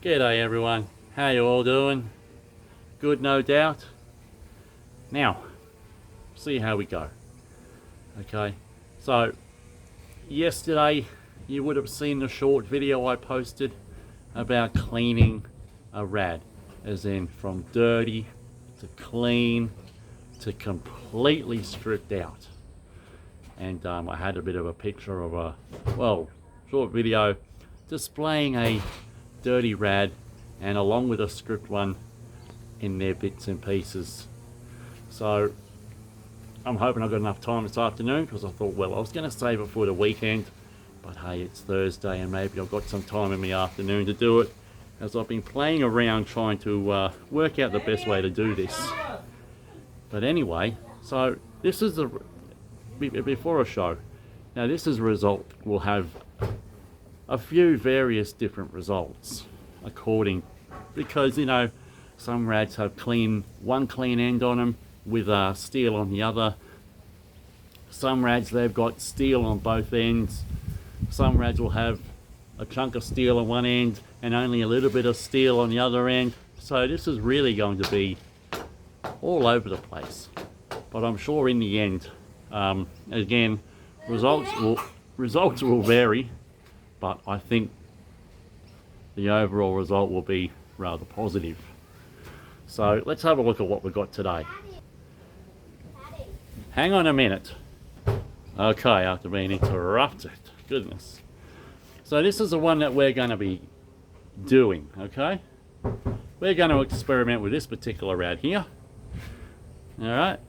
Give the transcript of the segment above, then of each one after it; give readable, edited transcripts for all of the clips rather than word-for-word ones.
G'day everyone, how you all doing? Good, no doubt. Now, see how we go. Okay, so yesterday you would have seen the short video I posted about cleaning a rad, as in from dirty to clean to completely stripped out. And I had a bit of a picture of a, short video displaying a dirty rad and along with a stripped one in their bits and pieces. So I'm hoping I've got enough time this afternoon, because I thought, well, I was going to save it for the weekend, but hey, it's Thursday and maybe I've got some time in the afternoon to do it, as I've been playing around trying to work out the best way to do this. But anyway, so this is the before a show. Now this is a result. We'll have a few various different results because you know, some rads have one clean end on them with steel on the other. Some rads, they've got steel on both ends. Some rads will have a chunk of steel on one end and only a little bit of steel on the other end. So this is really going to be all over the place, but I'm sure in the end, again, results will vary, but I think the overall result will be rather positive. So let's have a look at what we've got today. Hang on a minute. Okay, after being interrupted, goodness. So this is the one that we're going to be doing, okay? We're going to experiment with this particular rad here. Alright,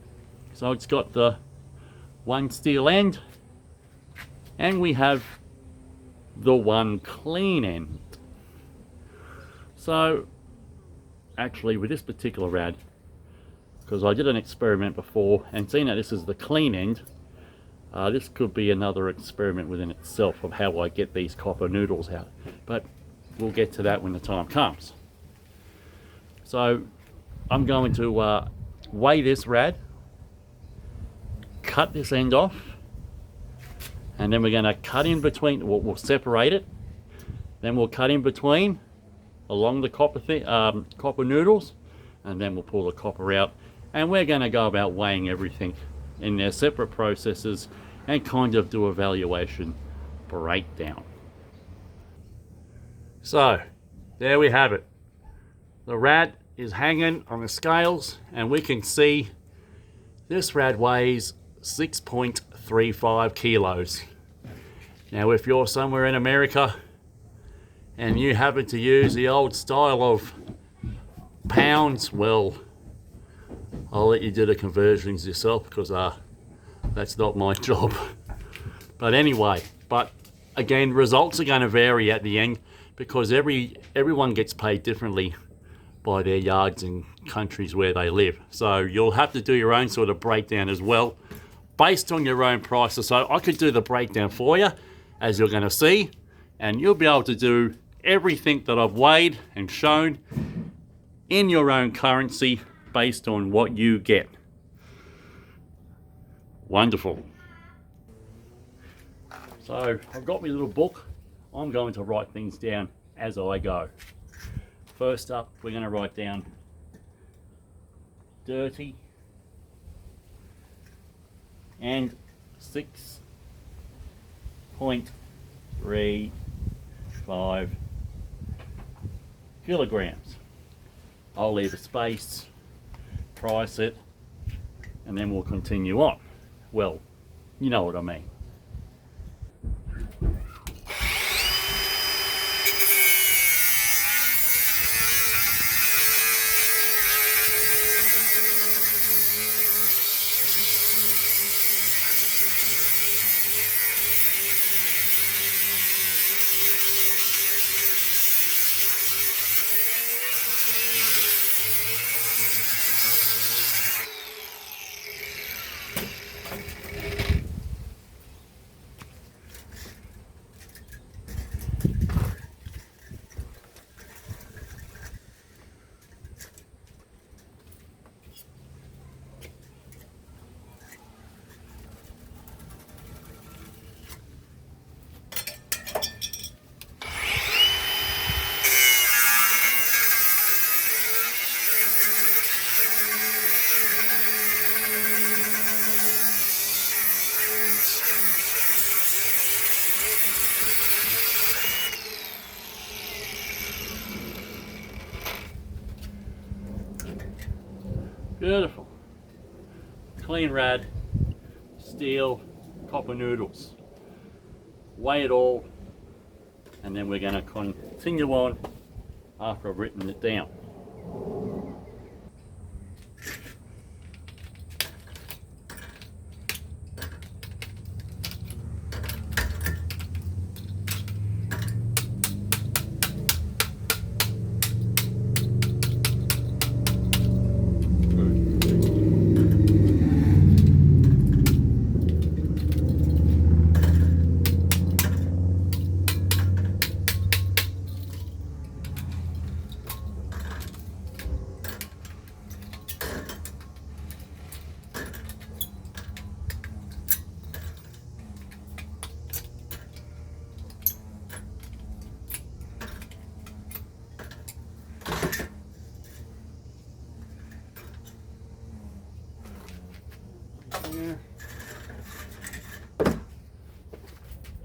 so it's got the one steel end and we have the one clean end. So actually with this particular rad, because I did an experiment before and seeing that this is the clean end, this could be another experiment within itself of how I get these copper noodles out, but we'll get to that when the time comes. So I'm going to weigh this rad, cut this end off, and then we're going to cut in between. We'll separate it, then we'll cut in between along the copper noodles, and then we'll pull the copper out, and we're going to go about weighing everything in their separate processes and kind of do a valuation breakdown. So there we have it. The rad is hanging on the scales and we can see this rad weighs 6.35 kilos. Now if you're somewhere in America and you happen to use the old style of pounds, well, I'll let you do the conversions yourself, because that's not my job. But anyway, again, results are going to vary at the end, because everyone gets paid differently by their yards and countries where they live. So you'll have to do your own sort of breakdown as well, based on your own prices. So I could do the breakdown for you, as you're going to see, and you'll be able to do everything that I've weighed and shown in your own currency based on what you get. Wonderful. So I've got my little book. I'm going to write things down as I go. First up, we're going to write down dirty and 6.35 kilograms. I'll leave a space, price it, and then we'll continue on. Well, you know what I mean. Beautiful. Clean rad, steel, copper noodles. Weigh it all, and then we're going to continue on after I've written it down.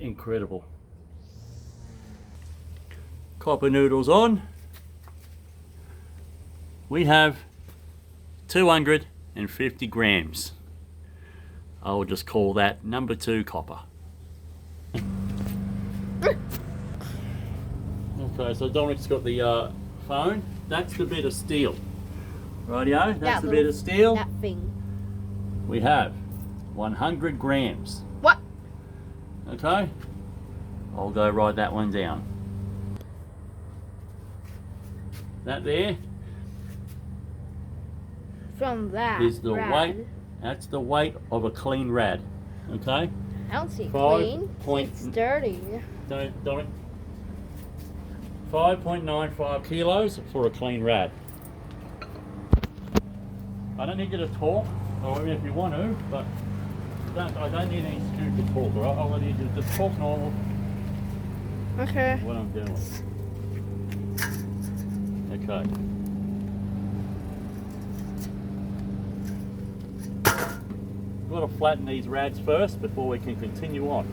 Incredible. Copper noodles on. We have 250 grams. I will just call that number 2 copper. Okay, so Dominic's got the phone. That's the bit of steel. Rightio, that's the bit of steel. That thing. We have 100 grams. What? Okay, I'll go write that one down. That there From that is the rad. weight. That's the weight of a clean rad. Okay. I don't see 5 clean. point- It's dirty. Don't. 5.95 kilos for a clean rad. I don't need you to talk, or even if you want to, but I don't need any stupid talk. Right? I'll need you to just talk normal. Okay. What I'm doing. Okay. We've got to flatten these rads first before we can continue on.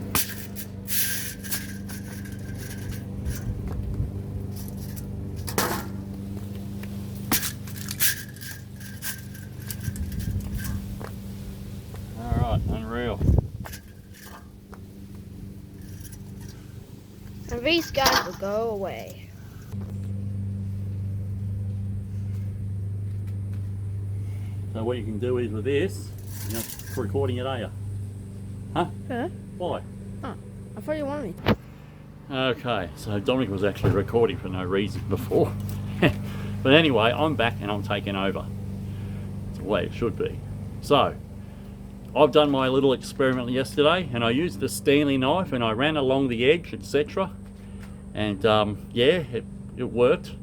Alright, unreal. And these guys will go away. So what you can do is with this, you're not recording it, are you? Huh? Huh? Why? I thought you wanted me. Okay, so Dominic was actually recording for no reason before. But anyway, I'm back and I'm taking over. It's the way it should be. So, I've done my little experiment yesterday and I used the Stanley knife and I ran along the edge, etc. And yeah, it worked.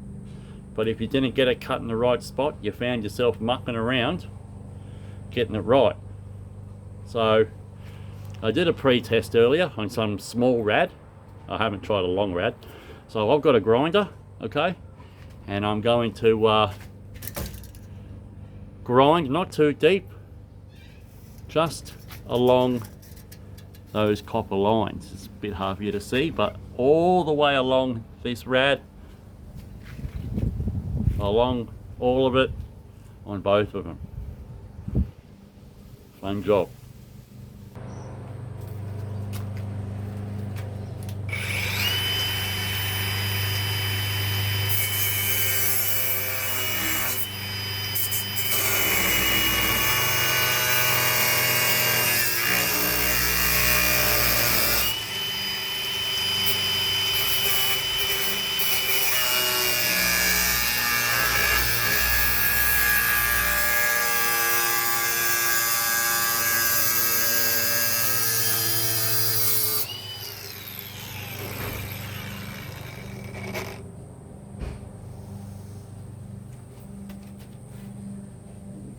But if you didn't get it cut in the right spot, you found yourself mucking around getting it right. So I did a pre-test earlier on some small rad. I haven't tried a long rad. So I've got a grinder, okay, and I'm going to grind not too deep, just along those copper lines. It's a bit hard for you to see, but all the way along this rad, along all of it, on both of them. Fun job.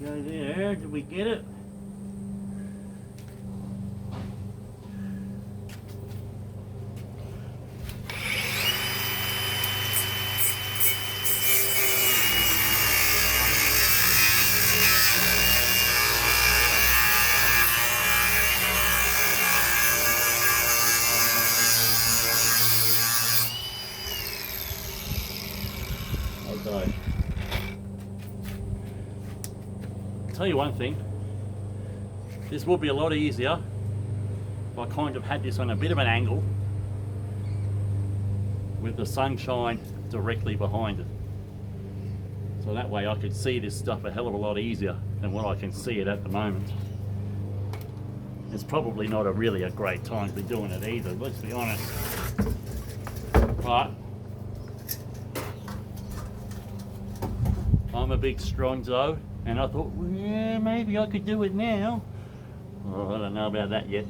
Go there, did we get it? Okay. tell you one thing, this would be a lot easier if I kind of had this on a bit of an angle with the sunshine directly behind it. So that way I could see this stuff a hell of a lot easier than what I can see it at the moment. It's probably not really a great time to be doing it either, let's be honest. But I'm a big stronzo, and I thought, well, yeah, maybe I could do it now. Well, I don't know about that yet.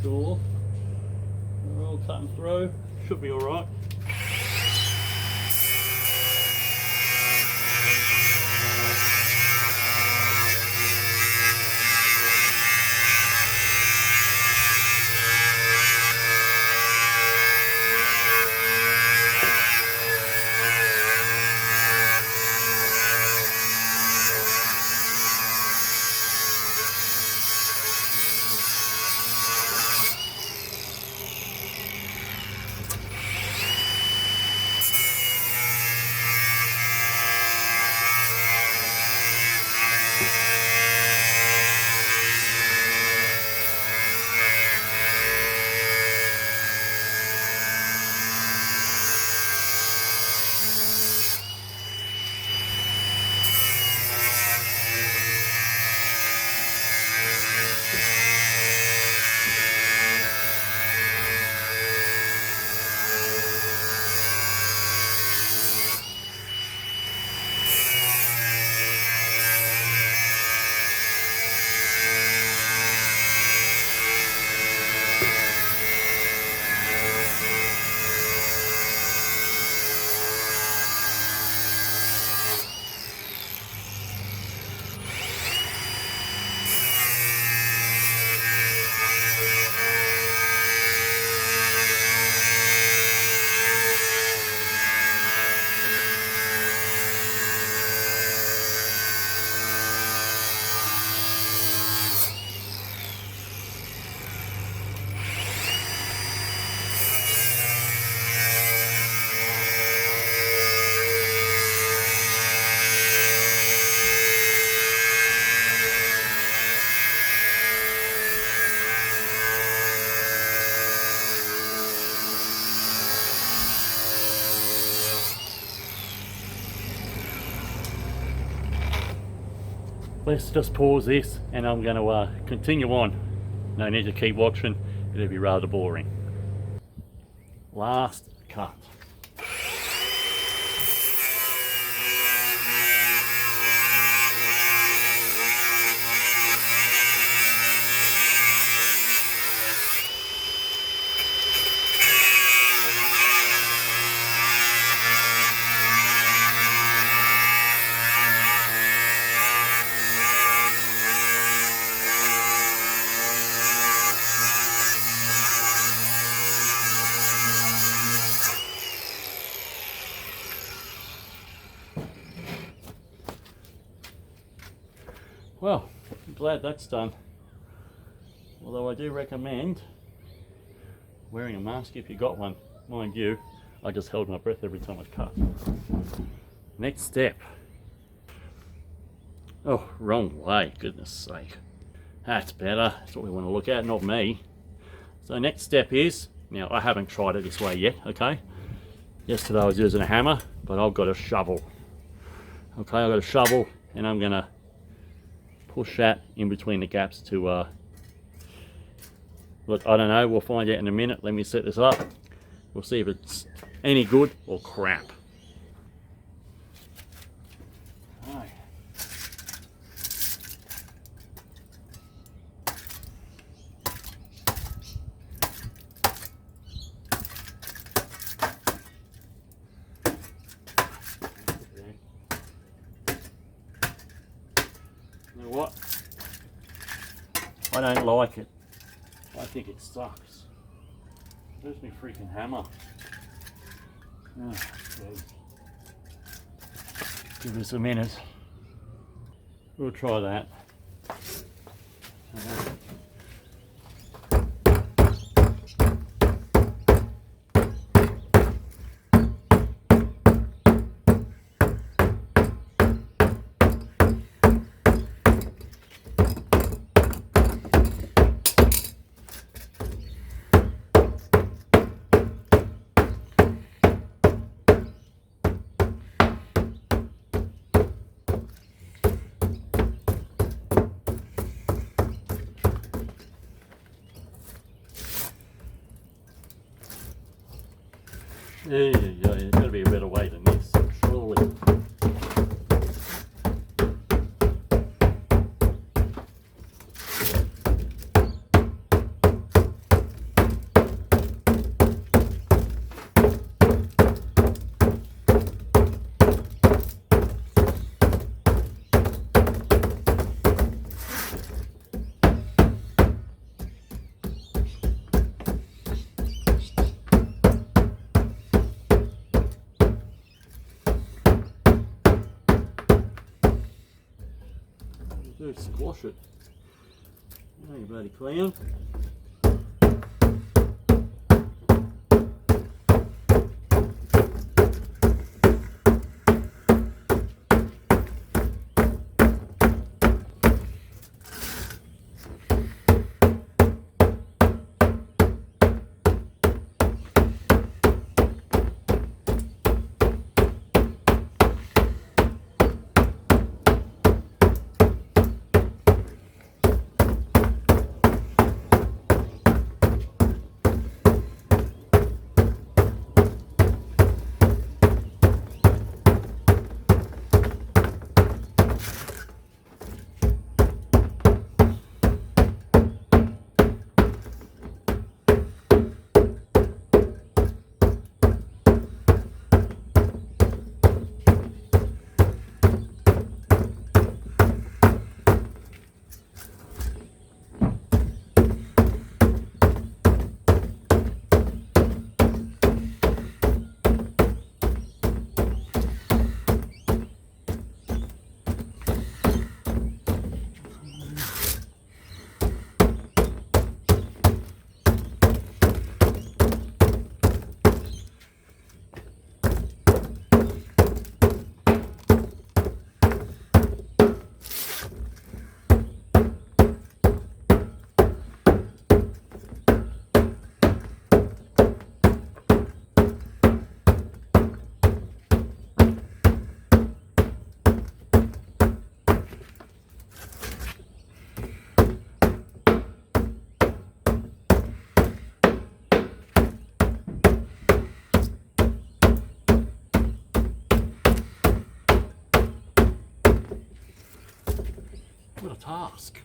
Sure, they're all cutting through, should be alright. Let's just pause this and I'm going to continue on. No need to keep watching, it'll be rather boring. Last cut. Well, I'm glad that's done. Although I do recommend wearing a mask if you got one. Mind you, I just held my breath every time I cut. Next step. Oh, wrong way, goodness sake. That's better, that's what we want to look at, not me. So next step is, now I haven't tried it this way yet, okay? Yesterday I was using a hammer, but I've got a shovel. Okay, I've got a shovel and I'm going to push that in between the gaps to Look, I don't know, we'll find out in a minute. Let me set this up. We'll see if it's any good or crap. Right. You know what? I don't like it. I think it sucks. Where's my freaking hammer? Oh, geez. Give us a minute. We'll try that. Yeah, there's got to be a better way than this, surely. Do squash it. Oh, you bloody clown. What a task.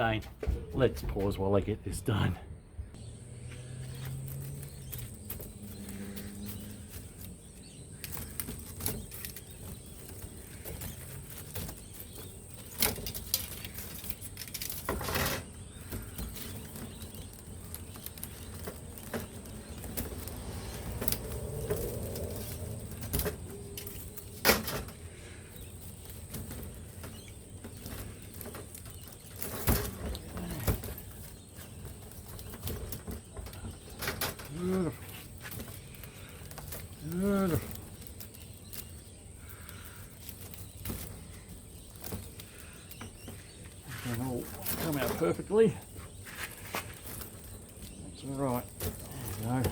again, let's pause while I get this done. Beautiful. Beautiful. It'll all come out perfectly. That's all right. There we go.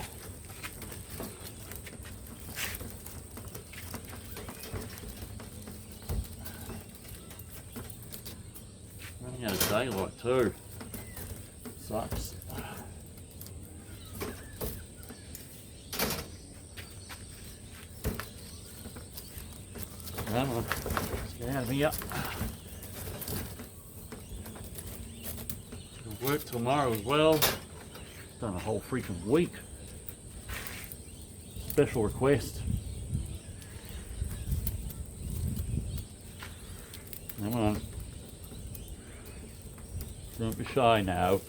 Running out of daylight too. Sucks. Come on, let's get out of here. It'll work tomorrow as well. Done a whole freaking week. Special request. Come on. Don't be shy now.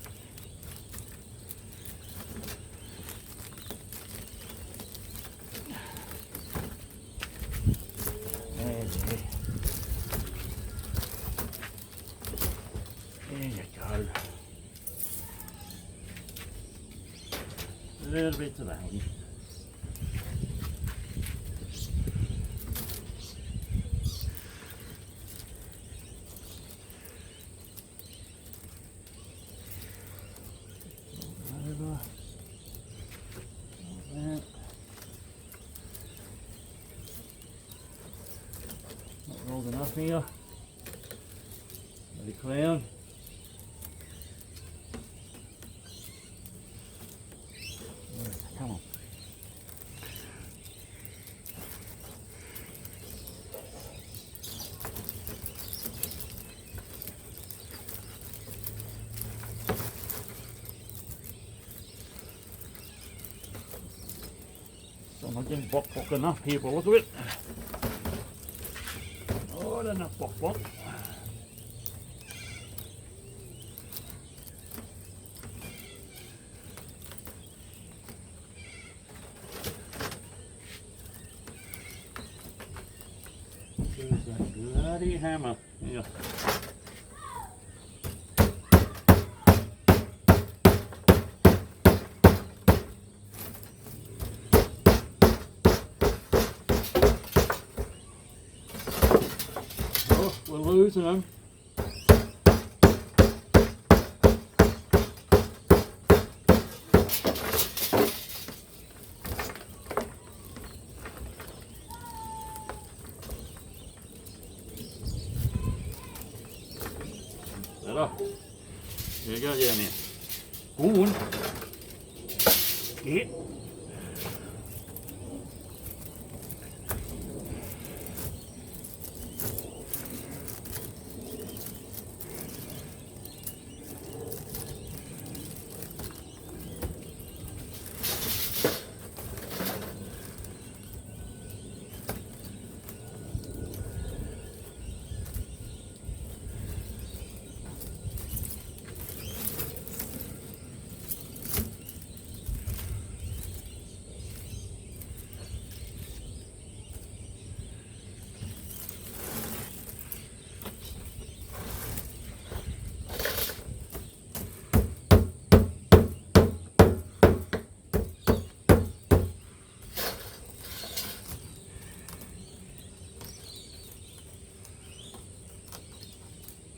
There you go. A little bit of that. Over. Like that. Not rolled enough here. Bloody clown. Come on. So I'm not getting bok enough here, but look at it. Oh, not enough bok. There's that bloody hammer. Yeah. Oh, we're losing them. Better. There you go down there. Go on. Get.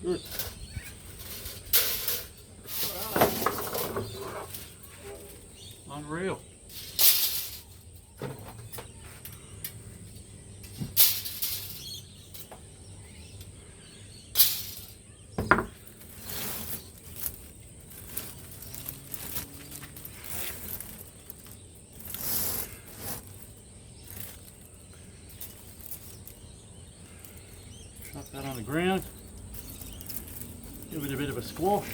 Good. Unreal. Chuck that on the ground. Give it a bit of a squash.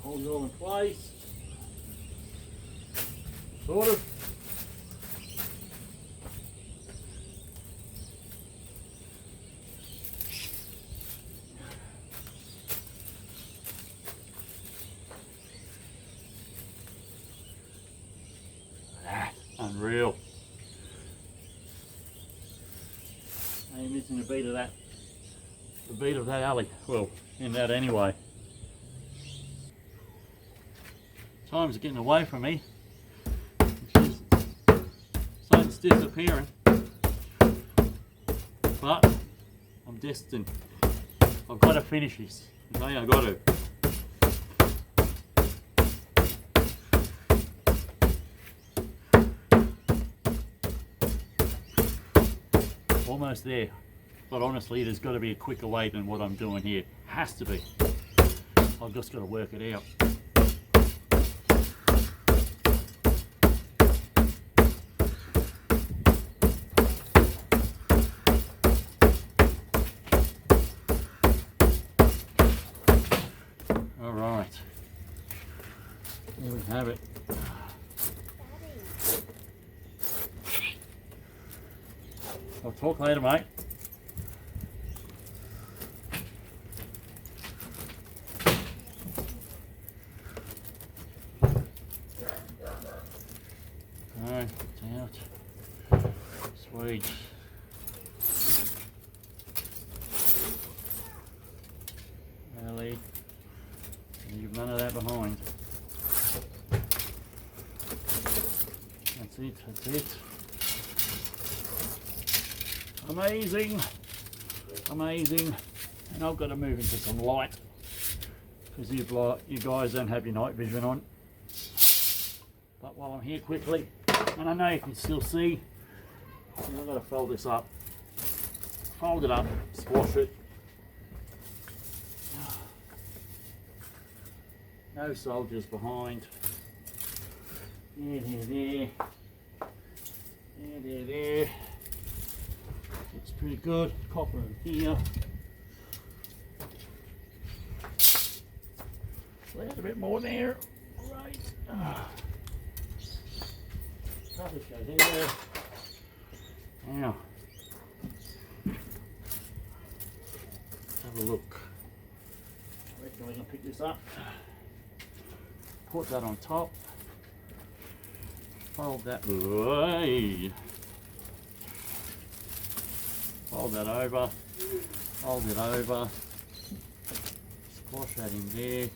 Hold it all in place. Sort of. Unreal. Ain't missing a beat of that. The beat of that alley. Well, in that anyway. Time's getting away from me. Something's disappearing. But I'm destined. I've got to finish this. Okay, I've got to. Almost there, but honestly there's got to be a quicker way than what I'm doing here. Has to be. I've just got to work it out. All right, here we have it. I'll talk later, mate. Alright, it's out. Sweet. Leave none of that behind. That's it, that's it. Amazing, amazing. And I've got to move into some light because you guys don't have your night vision on. But while I'm here quickly, and I know you can still see, I've got to fold this up. Fold it up, squash it. No soldiers behind. There. There. Looks pretty good. Copper in here. Add a bit more there. Right. Copper shade there. Now, have a look. I reckon we can pick this up. Put that on top. Fold that away. Fold that over. Fold it over. Squash that in there.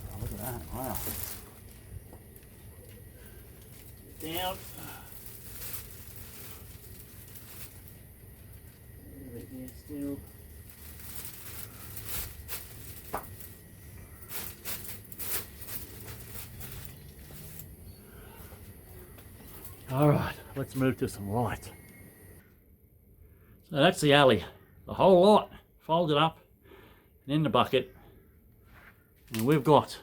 Oh, look at that. Wow. Down. A little bit there still. All right, let's move to some light. So that's the alley, the whole lot folded up and in the bucket. And we've got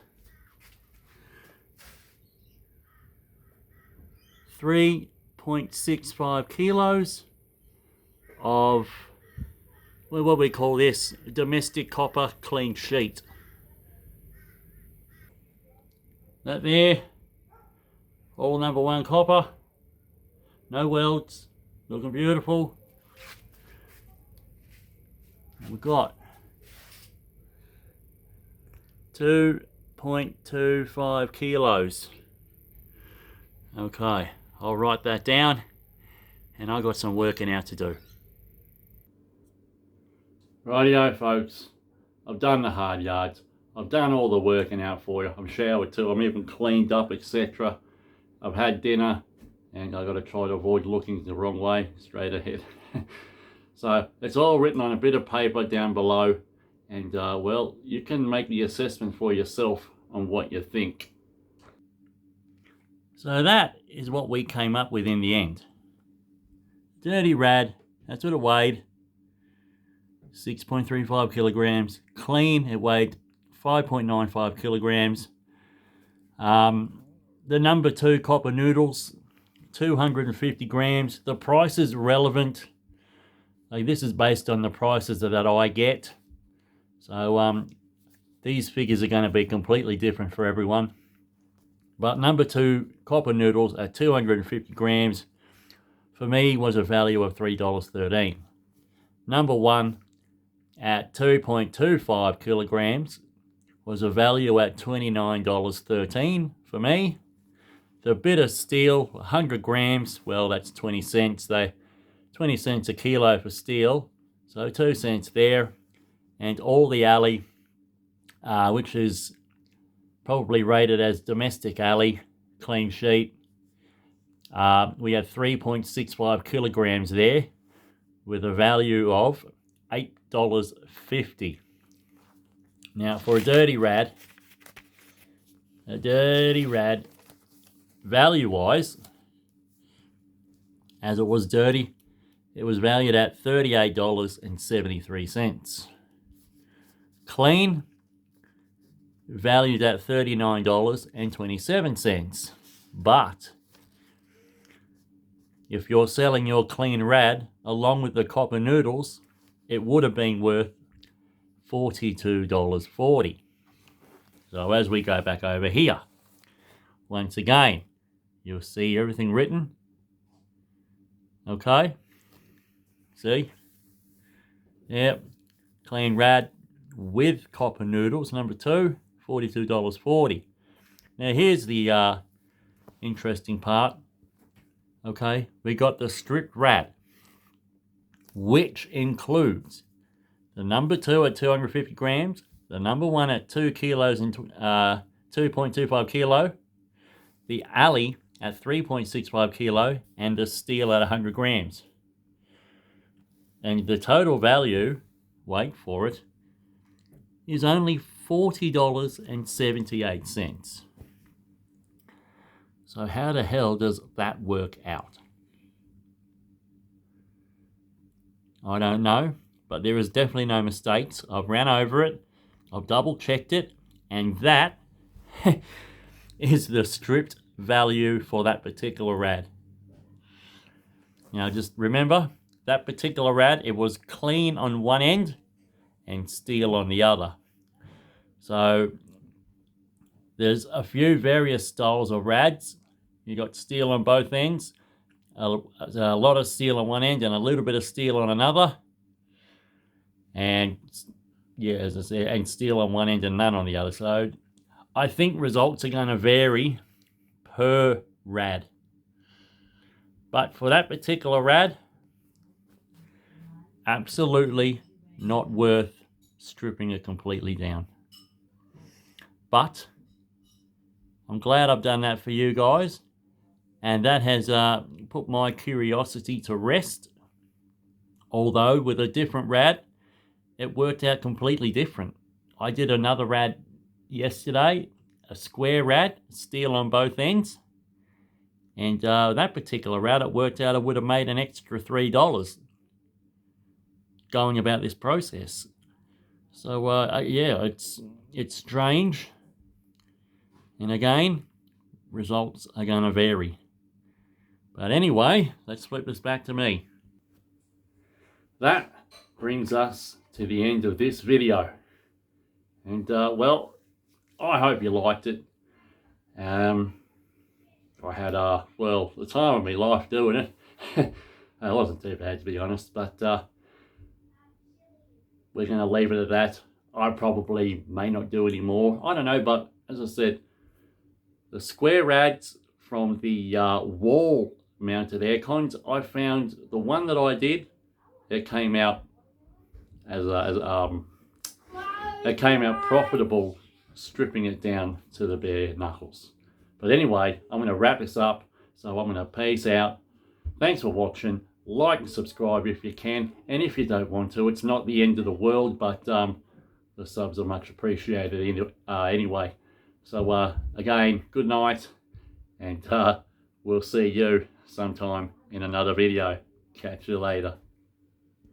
3.65 kilos of, well, what we call this, domestic copper clean sheet. That there, all number 1 copper. No welds, looking beautiful. And we've got 2.25 kilos. Okay, I'll write that down and I've got some working out to do. Rightio folks, I've done the hard yards. I've done all the working out for you. I've showered too, I'm even cleaned up, etc. I've had dinner. And I've got to try to avoid looking the wrong way, straight ahead. So it's all written on a bit of paper down below. And well, you can make the assessment for yourself on what you think. So that is what we came up with in the end. Dirty rad, that's what it weighed. 6.35 kilograms. Clean, it weighed 5.95 kilograms. The number 2 copper noodles, 250 grams. The price is relevant. Like, this is based on the prices that I get. So these figures are going to be completely different for everyone. But number 2, copper noodles at 250 grams, for me was a value of $3.13. Number 1 at 2.25 kilograms was a value at $29.13 for me. The bit of steel, 100 grams, well, that's 20 cents. 20 cents a kilo for steel, so 2 cents there. And all the alley, which is probably rated as domestic alley, clean sheet, we had 3.65 kilograms there with a value of $8.50. Now for a dirty rad, value-wise, as it was dirty, it was valued at $38.73. Clean, valued at $39.27. But if you're selling your clean rad along with the copper noodles, it would have been worth $42.40. So as we go back over here, once again, you'll see everything written. Okay? See? Yep. Clean rad with copper noodles, number 2, $42.40. Now here's the interesting part. Okay, we got the stripped rad, which includes the number 2 at 250 grams, the number 1 at 2 kilos and 2.25 kilo, the alley at 3.65 kilo, and the steel at 100 grams. And the total value, wait for it, is only $40.78. So how the hell does that work out? I don't know, but there is definitely no mistakes. I've ran over it, I've double checked it, and that is the stripped value for that particular rad. Now just remember, that particular rad, it was clean on one end and steel on the other. So there's a few various styles of rads. You got steel on both ends, a lot of steel on one end and a little bit of steel on another. And yeah, as I said, and steel on one end and none on the other. So I think results are going to vary per rad. But for that particular rad, absolutely not worth stripping it completely down. But I'm glad I've done that for you guys, and that has put my curiosity to rest. Although with a different rad, it worked out completely different. I did another rad yesterday, a square rad, steel on both ends, and that particular rad, it worked out I would have made an extra $3 going about this process. So yeah, it's strange. And again, results are going to vary. But anyway, let's flip this back to me. That brings us to the end of this video. And well, I hope you liked it. I had, well, the time of my life doing it. It wasn't too bad, to be honest, but we're going to leave it at that. I probably may not do any more. I don't know, but as I said, the square rads from the wall mounted air cons, I found the one that I did, it came out as it came out profitable stripping it down to the bare knuckles. But anyway, I'm going to wrap this up, so I'm going to peace out. Thanks for watching. Like and subscribe if you can, and if you don't want to, it's not the end of the world, but the subs are much appreciated anyway. So again, good night, and we'll see you sometime in another video. Catch you later.